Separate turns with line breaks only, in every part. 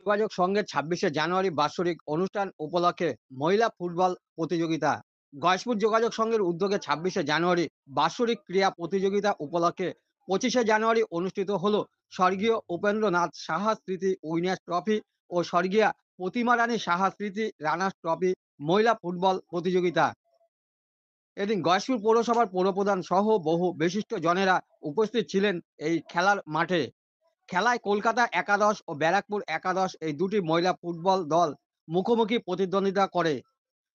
যোগাযোগ সংঘের ২৬শে জানুয়ারি বাৎসরিক অনুষ্ঠান উপলক্ষে মহিলা ফুটবল প্রতিযোগিতা। গয়েশপুর যোগাযোগ সংঘের উদ্যোগে ২৬শে জানুয়ারি বাৎসরিক ক্রীড়া প্রতিযোগিতা উপলক্ষে ২৫শে জানুয়ারি অনুষ্ঠিত হলো স্বর্গীয় উপেন্দ্রনাথ সাহা স্মৃতি উইনার্স ট্রফি ও স্বর্গীয়া প্রতিমা রানী সাহা স্মৃতি রানার্স ট্রফি মহিলা ফুটবল প্রতিযোগিতা। এদিন গয়েশপুর পৌরসভার পৌরপ্রধান সহ বহু বিশিষ্ট জনেরা উপস্থিত ছিলেন এই খেলার মাঠে। খেলায় কলকাতা একাদশ ও ব্যারাকপুর একাদশ এই দুটি মহিলা ফুটবল দল মুখোমুখি প্রতিদ্বন্দ্বিতা করে।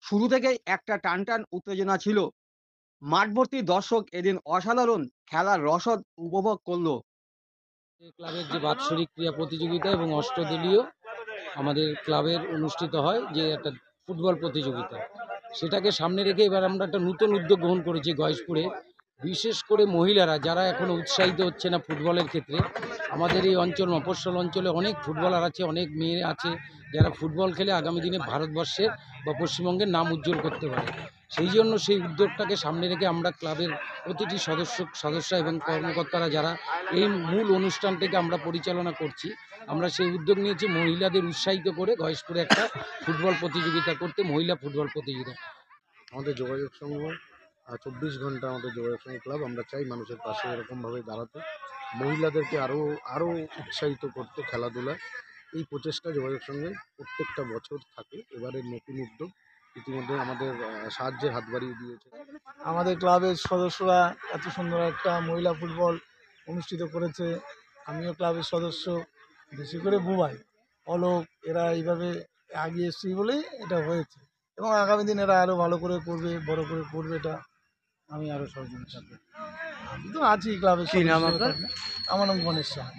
শুরু থেকেই একটা টানটান উত্তেজনা ছিল। মাঠভর্তি দর্শক এদিন অসাধারণ খেলার রসদ উপভোগ করলো।
ক্লাবের যে বাৎসরিক ক্রীড়া প্রতিযোগিতা এবং অষ্টদলীয় আমাদের ক্লাবের অনুষ্ঠিত হয় যে একটা ফুটবল প্রতিযোগিতা, সেটাকে সামনে রেখে এবার আমরা একটা নতুন উদ্যোগ গ্রহণ করেছি গয়েশপুরে। বিশেষ করে মহিলারা যারা এখনও উৎসাহিত হচ্ছে না ফুটবলের ক্ষেত্রে, আমাদের এই অঞ্চল মফস্বল অঞ্চলে অনেক ফুটবলার আছে, অনেক মেয়ে আছে যারা ফুটবল খেলে আগামী দিনে ভারতবর্ষের বা পশ্চিমবঙ্গের নাম উজ্জ্বল করতে পারে। সেই জন্য সেই উদ্যোগটাকে সামনে রেখে আমরা ক্লাবের প্রতিটি সদস্য এবং কর্মকর্তারা যারা এই মূল অনুষ্ঠানটিকে আমরা পরিচালনা করছি, আমরা সেই উদ্যোগ নিয়েছি মহিলাদের উৎসাহিত করে গয়েশপুরে একটা ফুটবল প্রতিযোগিতা করতে, মহিলা ফুটবল প্রতিযোগিতা।
আমাদের যোগাযোগ সংঘ ২৪ ঘন্টা আমাদের যোগাযোগ সংঘ ক্লাব, আমরা চাই মানুষের পাশে এরকমভাবে দাঁড়াতে, মহিলাদেরকে আরও উৎসাহিত করতে খেলাধুলায়। এই প্রচেষ্টা যোগাযোগ সংঘে প্রত্যেকটা বছর থাকে। এবারের নতুন উদ্যোগ ইতিমধ্যে আমাদের সাহায্যের হাত বাড়িয়ে দিয়েছে।
আমাদের ক্লাবের সদস্যরা এত সুন্দর একটা মহিলা ফুটবল অনুষ্ঠিত করেছে। আমিও ক্লাবের সদস্য, বেশি করে বুবাই অলোক, এরা এইভাবে এগিয়ে এসছি বলেই এটা হয়েছে এবং আগামী দিন এরা আরও ভালো করে করবে, বড় করে করবে, এটা আমি আরও সহযোগিতা করব। আমি তো আছি ক্লাবের।
কি নাম
সদস্য
আপনার?
আমার নাম গণেশ সাহা।